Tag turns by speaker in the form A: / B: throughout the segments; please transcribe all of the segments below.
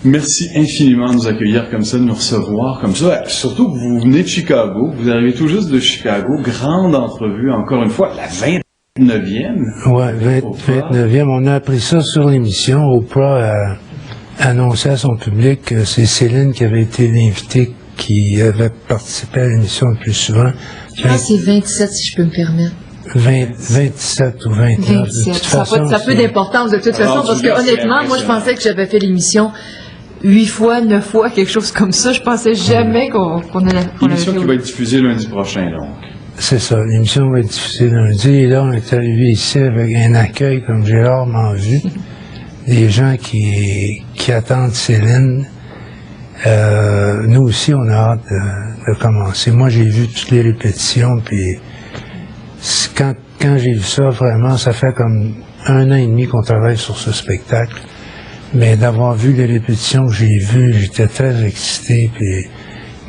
A: Merci infiniment de nous accueillir comme ça, de nous recevoir comme ça. Surtout que vous venez de Chicago, vous arrivez tout juste de Chicago. Grande entrevue, encore une fois, la 29e.
B: Ouais, 29e. On a appris ça sur l'émission. Oprah a annoncé à son public que c'est Céline qui avait été l'invitée qui avait participé à l'émission le plus souvent.
C: Je pense que c'est 27, si je peux me permettre.
B: 27 ou 29.
C: 27. Ça n'a peu d'importance de toute façon, parce que honnêtement, moi, je pensais que j'avais fait l'émission 8 fois, 9 fois, quelque chose comme ça. Je pensais jamais qu'on allait...
A: L'émission qui va être diffusée lundi prochain, donc.
B: C'est ça, l'émission va être diffusée lundi. Et là, on est arrivé ici avec un accueil comme j'ai rarement vu. Des gens qui attendent Céline. Nous aussi, on a hâte de commencer. Moi, j'ai vu toutes les répétitions, puis quand j'ai vu ça, vraiment, ça fait comme 1 an et demi qu'on travaille sur ce spectacle. Mais d'avoir vu les répétitions que j'ai vues, j'étais très excité, puis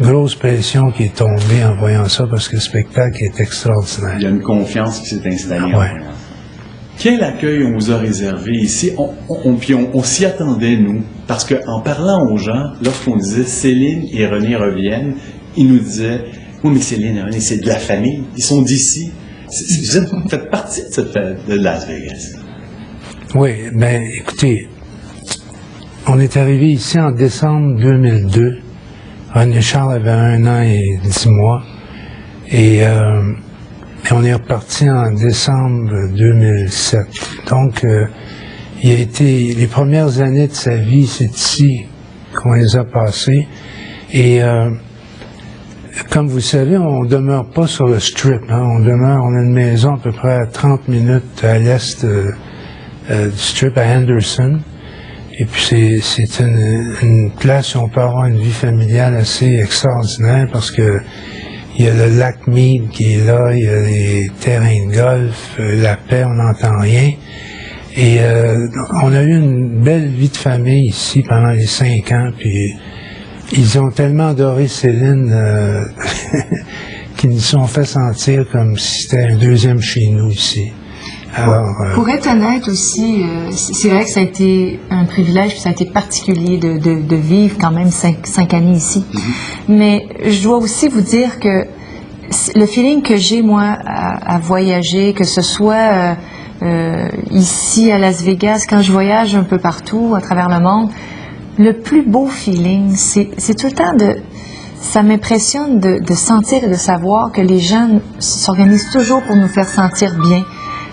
B: grosse pression qui est tombée en voyant ça, parce que le spectacle est extraordinaire.
A: Il y a une confiance qui s'est installée.
B: Ouais.
A: Quel accueil on vous a réservé ici? On s'y attendait, nous, parce qu'en parlant aux gens, lorsqu'on disait Céline et René reviennent, ils nous disaient « Oui, mais Céline et René, c'est de la famille, ils sont d'ici. » Vous faites partie de Las Vegas.
B: Oui, ben écoutez, on est arrivé ici en décembre 2002. René Charles avait 1 an et 10 mois. Et on est reparti en décembre 2007. Donc, il a été, les premières années de sa vie, c'est ici qu'on les a passées. Et comme vous savez, on ne demeure pas sur le strip. Hein. On a une maison à peu près à 30 minutes à l'est du strip, à Anderson. Et puis c'est une place où on peut avoir une vie familiale assez extraordinaire parce que il y a le lac Mead qui est là, il y a les terrains de golf, la paix, on n'entend rien. Et on a eu une belle vie de famille ici pendant les 5 ans, puis ils ont tellement adoré Céline qu'ils nous ont fait sentir comme si c'était un deuxième chez nous ici. Alors,
C: pour être honnête aussi, c'est vrai que ça a été un privilège, puis ça a été particulier de vivre quand même 5 années ici. Mais je dois aussi vous dire que le feeling que j'ai, moi, à voyager, que ce soit ici à Las Vegas, quand je voyage un peu partout à travers le monde, le plus beau feeling, c'est tout le temps ça m'impressionne de sentir et de savoir que les gens s'organisent toujours pour nous faire sentir bien.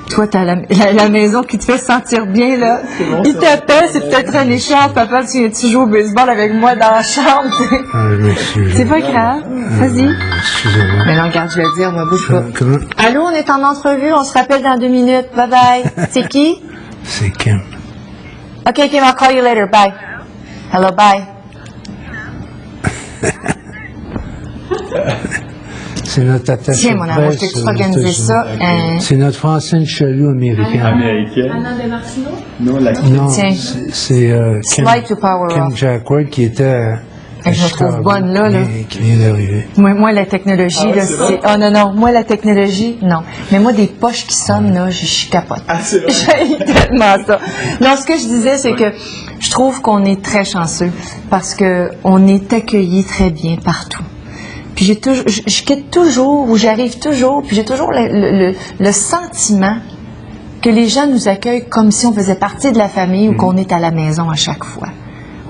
C: Toi, t'as la maison qui te fait sentir bien, là. Bon, il t'appelle, c'est peut-être un échange. Papa, tu joues au baseball avec moi dans la chambre, tu sais. C'est pas grave. Vas-y.
B: Excusez-moi.
C: Mais non, regarde, je vais le dire, moi, bouge pas.
B: Comment?
C: Allô, on est en entrevue, on se rappelle dans 2 minutes. Bye bye. C'est qui?
B: C'est Kim.
C: OK, Kim, I'll call you later. Bye. Hello, bye.
B: C'est notre attaché.
C: Tiens, mon amour, je t'ai organisé ça.
B: C'est notre Francine Chelou américaine.
A: Anna
D: De Martino?
A: Non,
B: c'est Kim Jacquard qui était
C: je me trouve bonne là.
B: Qui vient d'arriver.
C: Moi, la technologie, là, c'est... Oh non, moi, la technologie, non. Mais moi, des poches qui sonnent, là, je capote.
A: c'est vrai.
C: J'aime tellement ça. Non, ce que je disais, c'est que je trouve qu'on est très chanceux parce qu'on est accueillis très bien partout. Puis je quitte toujours, ou j'arrive toujours, puis j'ai toujours le sentiment que les gens nous accueillent comme si on faisait partie de la famille ou qu'on est à la maison à chaque fois.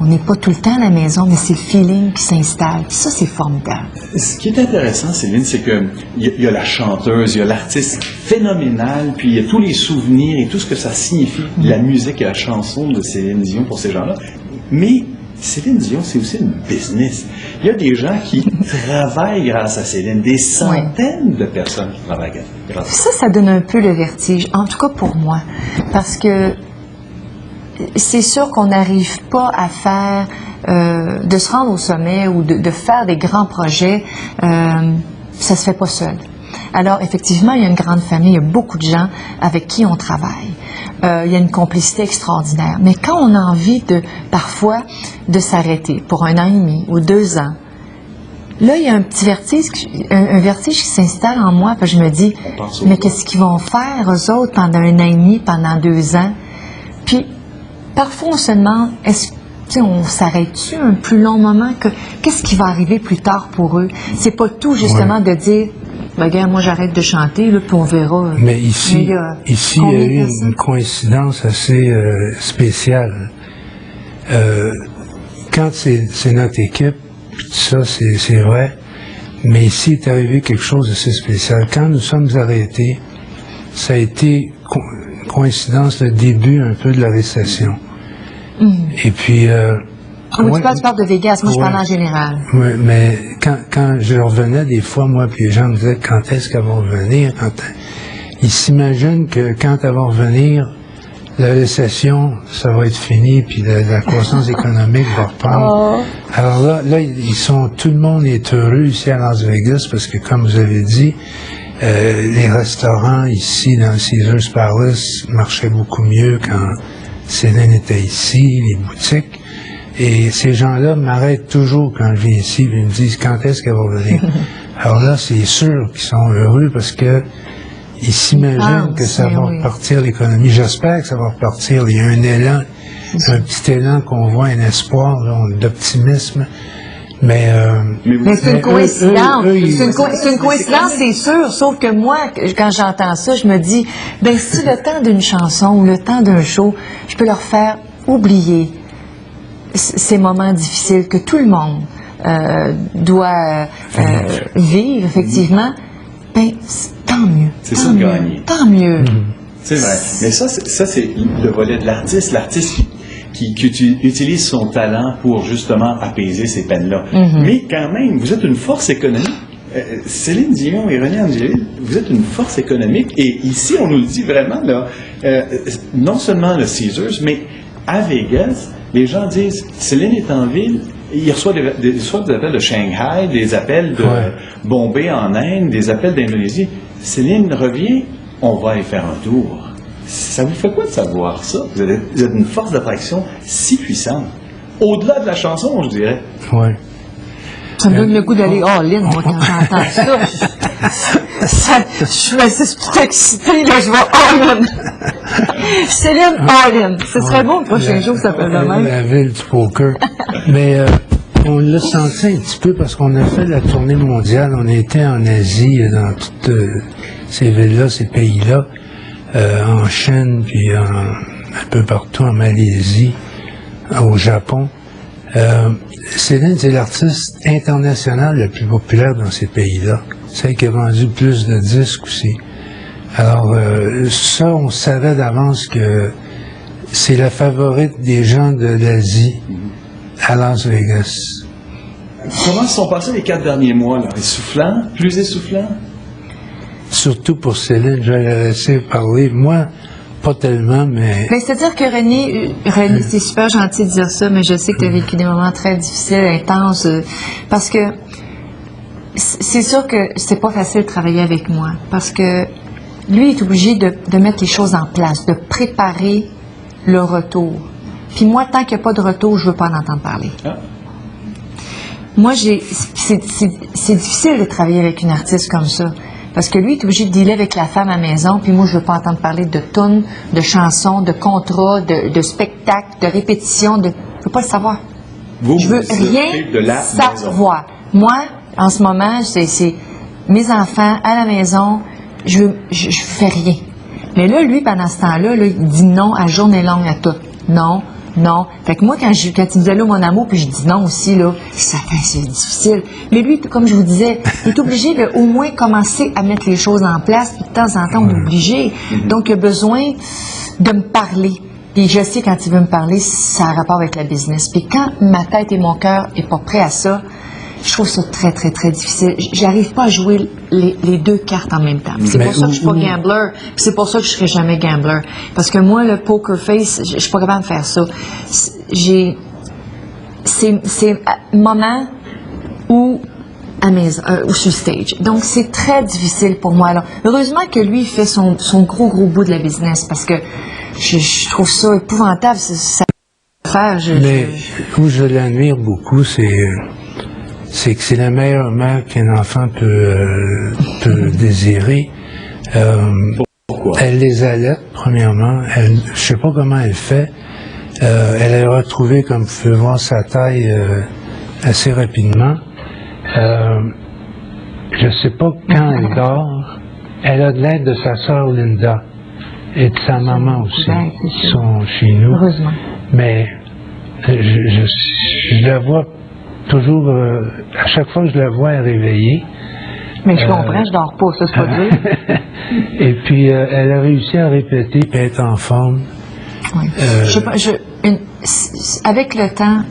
C: On n'est pas tout le temps à la maison, mais c'est le feeling qui s'installe. Ça, c'est formidable.
A: Ce qui est intéressant, Céline, c'est qu'il y a la chanteuse, il y a l'artiste phénoménal, puis il y a tous les souvenirs et tout ce que ça signifie, la musique et la chanson de Céline Dion pour ces gens-là. Mais Céline Dion, c'est aussi une business. Il y a des gens qui travaillent grâce à Céline, des centaines de personnes qui travaillent grâce à Céline.
C: Ça donne un peu le vertige, en tout cas pour moi, parce que c'est sûr qu'on n'arrive pas à faire, de se rendre au sommet ou de faire des grands projets, ça se fait pas seul. Alors, effectivement, il y a une grande famille, il y a beaucoup de gens avec qui on travaille. Il y a une complicité extraordinaire. Mais quand on a envie parfois de s'arrêter pour 1 an et demi ou 2 ans, là, il y a un petit vertige, un vertige qui s'installe en moi, puis je me dis, mais qu'est-ce qu'ils vont faire, eux autres, pendant 1 an et demi, pendant 2 ans? Puis, parfois, on se demande, sais, on s'arrête-tu un plus long moment? Qu'est-ce qui va arriver plus tard pour eux? C'est pas tout, justement, de dire, ben, regarde, moi, j'arrête de chanter, là, puis on verra.
B: Mais ici, il y a eu une coïncidence assez spéciale. Quand c'est notre équipe, puis tout ça, c'est vrai, mais ici, il est arrivé quelque chose d'assez spécial. Quand nous sommes arrêtés, ça a été coïncidence, le début un peu de la récession. Et puis...
C: tu parles de Vegas, moi je parle en général.
B: Oui, mais quand je revenais des fois, moi, puis les gens me disaient, quand est-ce qu'elle va revenir? Ils s'imaginent que quand elle va revenir, la récession, ça va être fini, puis la croissance économique va reprendre. Alors là, tout le monde est heureux ici à Las Vegas, parce que comme vous avez dit, les restaurants ici, dans le Caesars Palace, marchaient beaucoup mieux quand Céline était ici, les boutiques. Et ces gens-là m'arrêtent toujours quand je viens ici, ils me disent quand est-ce qu'elle va venir. Alors là, c'est sûr qu'ils sont heureux parce que ils s'imaginent que ça va repartir l'économie. J'espère que ça va repartir. Il y a un élan, un petit élan qu'on voit, un espoir d'optimisme. Mais
C: c'est une coïncidence. C'est une coïncidence, c'est sûr. Sauf que moi, quand j'entends ça, je me dis, ben si le temps d'une chanson ou le temps d'un show, je peux leur faire oublier ces moments difficiles que tout le monde doit vivre, effectivement, ben tant mieux.
A: C'est ça de gagner.
C: Tant mieux.
A: C'est vrai. Mais ça, c'est le volet de l'artiste. L'artiste qui utilise son talent pour justement apaiser ces peines-là. Mais quand même, vous êtes une force économique. Céline Dion et René Angélil, vous êtes une force économique. Et ici, on nous le dit vraiment, là, non seulement le Caesars, mais à Vegas, les gens disent, Céline est en ville, il reçoit des appels de Shanghai, des appels de Bombay en Inde, des appels d'Indonésie. Céline revient, on va y faire un tour. Ça vous fait quoi de savoir ça? Vous êtes une force d'attraction si puissante. Au-delà de la chanson, je dirais.
B: Oui.
C: Ça me donne le goût d'aller all-in, moi, quand j'entends ça. Je suis assez excitée, là, je vais all-in. Céline all-in. Ce serait bon le prochain jour, ça s'appelle le même.
B: La ville du poker. Mais on l'a senti un petit peu parce qu'on a fait la tournée mondiale. On était en Asie, dans toutes ces villes-là, ces pays-là, en Chine, puis un peu partout, en Malaisie, au Japon. Céline, c'est l'artiste international le plus populaire dans ces pays-là. Celle qui a vendu plus de disques aussi. Alors, ça, on savait d'avance que c'est la favorite des gens de l'Asie à Las Vegas.
A: Comment se sont passés les 4 derniers mois, là? Essoufflants? Plus essoufflants?
B: Surtout pour Céline, je vais la laisser parler. Moi, pas tellement, mais...
C: C'est-à-dire que René, c'est super gentil de dire ça, mais je sais que tu as vécu des moments très difficiles, intenses, parce que c'est sûr que c'est pas facile de travailler avec moi, parce que lui est obligé de mettre les choses en place, de préparer le retour. Puis moi, tant qu'il n'y a pas de retour, je veux pas en entendre parler. Moi, c'est difficile de travailler avec une artiste comme ça. Parce que lui est obligé de dealer avec la femme à la maison, puis moi, je veux pas entendre parler de tunes, de chansons, de contrats, de spectacles, de répétitions, je veux pas le savoir. Je veux rien savoir. Moi, en ce moment, c'est mes enfants à la maison, je fais rien. Mais là, lui, pendant ce temps-là, là, il dit non à journée longue à tout. Non. Non. Fait que moi, quand il me disait là, mon amour, puis je dis non aussi, là, c'est difficile. Mais lui, comme je vous disais, il est obligé de au moins commencer à mettre les choses en place, puis de temps en temps, on est obligé. Donc, il a besoin de me parler. Puis je sais, quand il veut me parler, ça a rapport avec la business. Puis quand ma tête et mon cœur n'est pas prêt à ça, je trouve ça très, très, très difficile. J'arrive pas à jouer les deux cartes en même temps. C'est pour ça que je suis pas gambler. Puis c'est pour ça que je serai jamais gambler. Parce que moi, le poker face, je suis pas capable de faire ça. C'est un moment où à maison, ou sur le stage. Donc, c'est très difficile pour moi. Alors, heureusement que lui, il fait son gros bout de la business parce que je trouve ça épouvantable. Ça faire.
B: Mais où je l'admire beaucoup, c'est que c'est la meilleure mère qu'un enfant peut désirer.
A: Pourquoi?
B: Elle les allaite, premièrement. Je sais pas comment elle fait. Elle a retrouvé, comme vous pouvez voir, sa taille assez rapidement. Je ne sais pas quand elle dort. Elle a de l'aide de sa sœur Linda et de sa maman aussi, qui sont chez nous.
C: Heureusement.
B: Mais je la vois toujours, à chaque fois que je la vois, elle est réveillée.
C: Mais je comprends, je dors pas, ça c'est pas dur.
B: Et puis, elle a réussi à répéter et être en forme.
C: Oui. Je sais pas, avec le temps,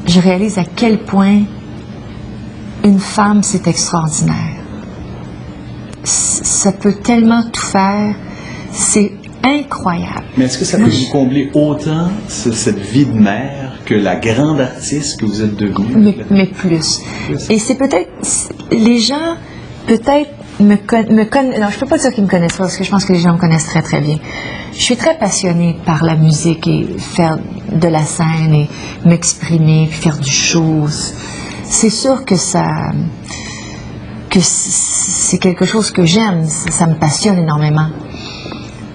C: je réalise à quel point une femme, c'est extraordinaire. Ça peut tellement tout faire. C'est incroyable.
A: Mais est-ce que ça peut vous combler autant cette vie de mère que la grande artiste que vous êtes devenue?
C: Mais plus. Et c'est peut-être... Les gens, peut-être, me connaissent... Non, je peux pas dire qu'ils me connaissent pas, parce que je pense que les gens me connaissent très, très bien. Je suis très passionnée par la musique et faire de la scène et m'exprimer, puis faire du show. C'est sûr que c'est quelque chose que j'aime. Ça me passionne énormément.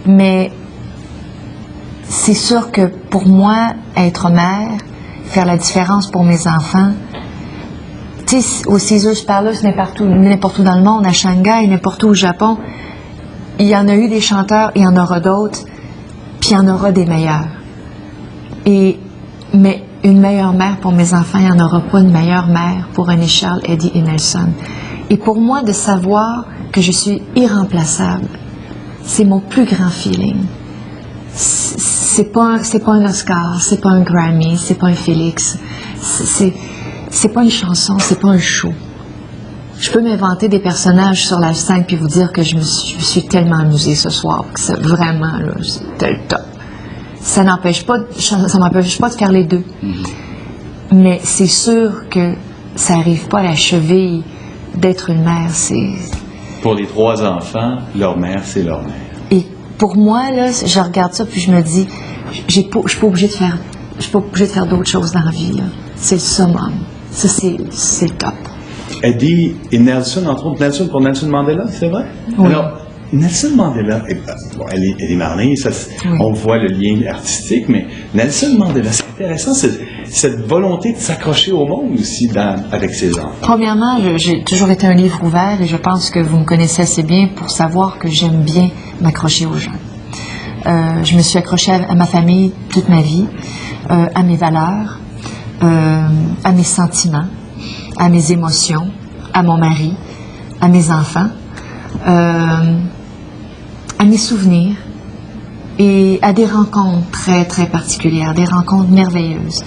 C: Mais c'est sûr que pour moi, être mère, faire la différence pour mes enfants, tu sais, au Caesars Palace, n'importe où dans le monde, à Shanghai, n'importe où au Japon, il y en a eu des chanteurs, il y en aura d'autres, puis il y en aura des meilleurs. Mais une meilleure mère pour mes enfants, il n'y en aura pas une meilleure mère pour René Charles, Eddie et Nelson. Et pour moi, de savoir que je suis irremplaçable, c'est mon plus grand feeling. C'est pas un Oscar, c'est pas un Grammy, c'est pas un Félix. C'est pas une chanson, c'est pas un show. Je peux m'inventer des personnages sur la scène puis vous dire que je me suis tellement amusée ce soir, que c'est vraiment, là, c'était le top. Ça m'empêche pas de faire les deux. Mais c'est sûr que ça n'arrive pas à la cheville d'être une mère, c'est...
A: Pour les 3 enfants, leur mère, c'est leur mère.
C: Et pour moi, là, je regarde ça puis je me dis, je suis pas obligée de faire d'autres choses dans la vie, là. C'est le summum. Ça, c'est le top.
A: Eddie et Nelson, entre autres, pour Nelson Mandela, c'est vrai?
C: Oui.
A: Alors, Nelson Mandela, bon, elle est mariée, oui. On voit le lien artistique, mais Nelson Mandela, c'est intéressant, cette volonté de s'accrocher au monde aussi avec ses enfants.
C: Premièrement, j'ai toujours été un livre ouvert et je pense que vous me connaissez assez bien pour savoir que j'aime bien m'accrocher aux gens. Je me suis accrochée à ma famille toute ma vie, à mes valeurs, à mes sentiments, à mes émotions, à mon mari, à mes enfants, à mes souvenirs et à des rencontres très, très particulières, des rencontres merveilleuses.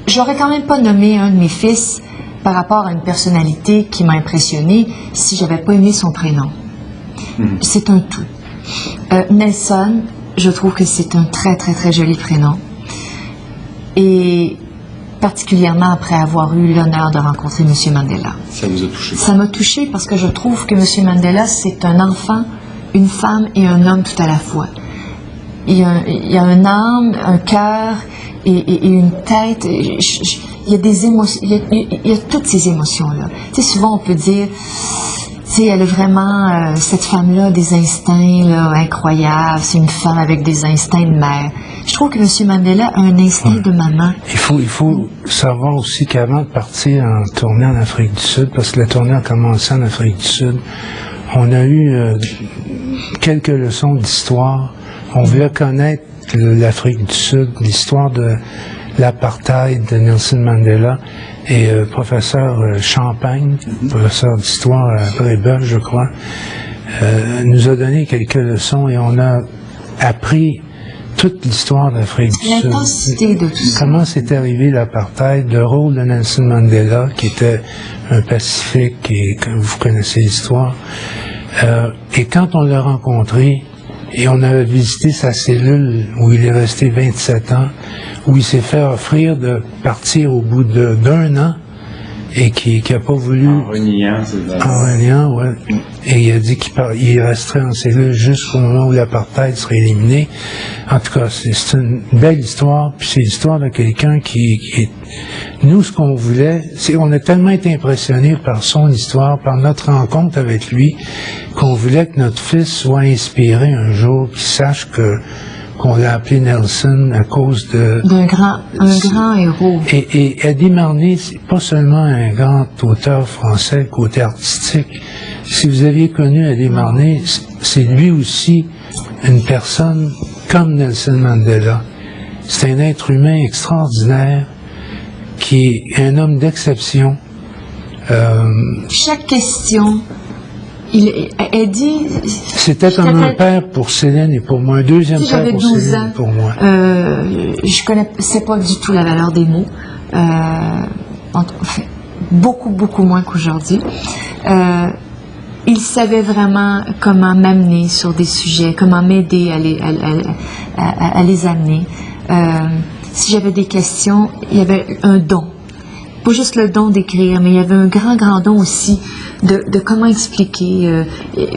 C: J'aurais quand même pas nommé un de mes fils par rapport à une personnalité qui m'a impressionnée si j'avais pas aimé son prénom. C'est un tout. Nelson, je trouve que c'est un très, très, très joli prénom. Et particulièrement après avoir eu l'honneur de rencontrer M. Mandela.
A: Ça vous a touché? Ça
C: m'a touché parce que je trouve que M. Mandela, c'est un enfant, une femme et un homme tout à la fois. Il y a une âme, un cœur et une tête. Il y a des émotions, il y a toutes ces émotions-là. Tu sais, souvent on peut dire, tu sais, elle a vraiment, cette femme-là, des instincts là, incroyables. C'est une femme avec des instincts de mère. Je trouve que M. Mandela a un instinct de maman.
B: Il faut savoir aussi qu'avant de partir en tournée en Afrique du Sud, parce que la tournée a commencé en Afrique du Sud, on a eu quelques leçons d'histoire. On voulait connaître l'Afrique du Sud, l'histoire de l'apartheid de Nelson Mandela. Et professeur Champagne, professeur d'histoire à Brébeuf, je crois, nous a donné quelques leçons et on a appris toute l'histoire d'Afrique du Sud.
C: L'intensité de tout ça.
B: Comment s'est arrivé l'apartheid, le rôle de Nelson Mandela, qui était un pacifique, et vous connaissez l'histoire. Et quand on l'a rencontré, et on avait visité sa cellule où il est resté 27 ans, où il s'est fait offrir de partir au bout d'1 an, et qui n'a pas voulu...
A: En reniant, c'est ça.
B: En reniant, oui. Et il a dit qu'il resterait en cellule jusqu'au moment où l'apartheid serait éliminé. En tout cas, c'est une belle histoire, puis c'est l'histoire de quelqu'un qui est... Nous, ce qu'on voulait, c'est on a tellement été impressionnés par son histoire, par notre rencontre avec lui, qu'on voulait que notre fils soit inspiré un jour, qu'il sache que qu'on l'a appelé Nelson à cause de...
C: Un grand héros.
B: Et Eddie Marnay, c'est pas seulement un grand auteur français, côté artistique. Si vous aviez connu Eddie Marnay, c'est lui aussi une personne comme Nelson Mandela. C'est un être humain extraordinaire qui est un homme d'exception.
C: Chaque question, Eddie...
B: C'était comme un père pour Céline et pour moi, un deuxième père pour Céline et pour moi.
C: Je connaissais pas du tout la valeur des mots. Enfin, beaucoup moins qu'aujourd'hui. Il savait vraiment comment m'amener sur des sujets, comment m'aider à les amener. Si j'avais des questions, il y avait un don. Pas juste le don d'écrire, mais il y avait un grand don aussi de comment expliquer.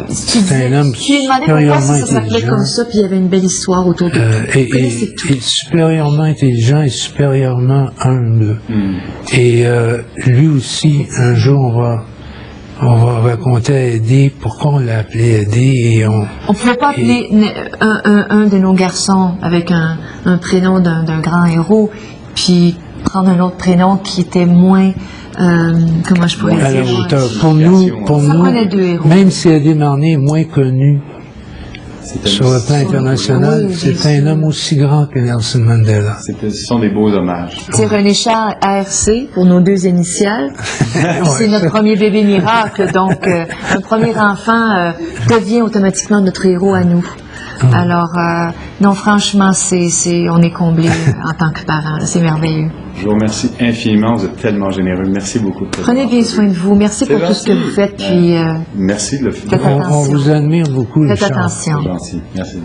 B: C'est un homme
C: tu lui demandais pourquoi ça s'appelait
B: intelligent.
C: comme ça, puis il y avait une belle histoire autour de tout.
B: Et supérieurement intelligent et supérieurement humble. Et lui aussi, un jour, on va raconter à Eddie pourquoi on l'a appelé Eddie et on
C: ne pouvait pas appeler un de nos garçons avec un prénom d'un grand héros, puis prendre un autre prénom qui était moins, comment je pourrais
B: à la
C: dire,
B: hauteur. Pour nous,
C: connaît deux héros.
B: même si Eddie Marnay est moins connu sur le plan international,
C: oui,
B: c'est un homme aussi grand que Nelson Mandela.
A: Ce sont des beaux hommages.
C: C'est René Charles ARC pour nos 2 initiales. C'est notre premier bébé miracle, donc un premier enfant devient automatiquement notre héros à nous. Alors, non, franchement, on est comblés en tant que parents. C'est merveilleux.
A: Je vous remercie infiniment. Vous êtes tellement généreux. Merci beaucoup.
C: Prenez bien soin de vous. Merci pour tout ce que vous faites. Puis,
A: merci de le faire.
C: faites attention.
B: On vous admire beaucoup,
C: Faites
B: Richard.
C: attention.
A: C'est gentil. Merci.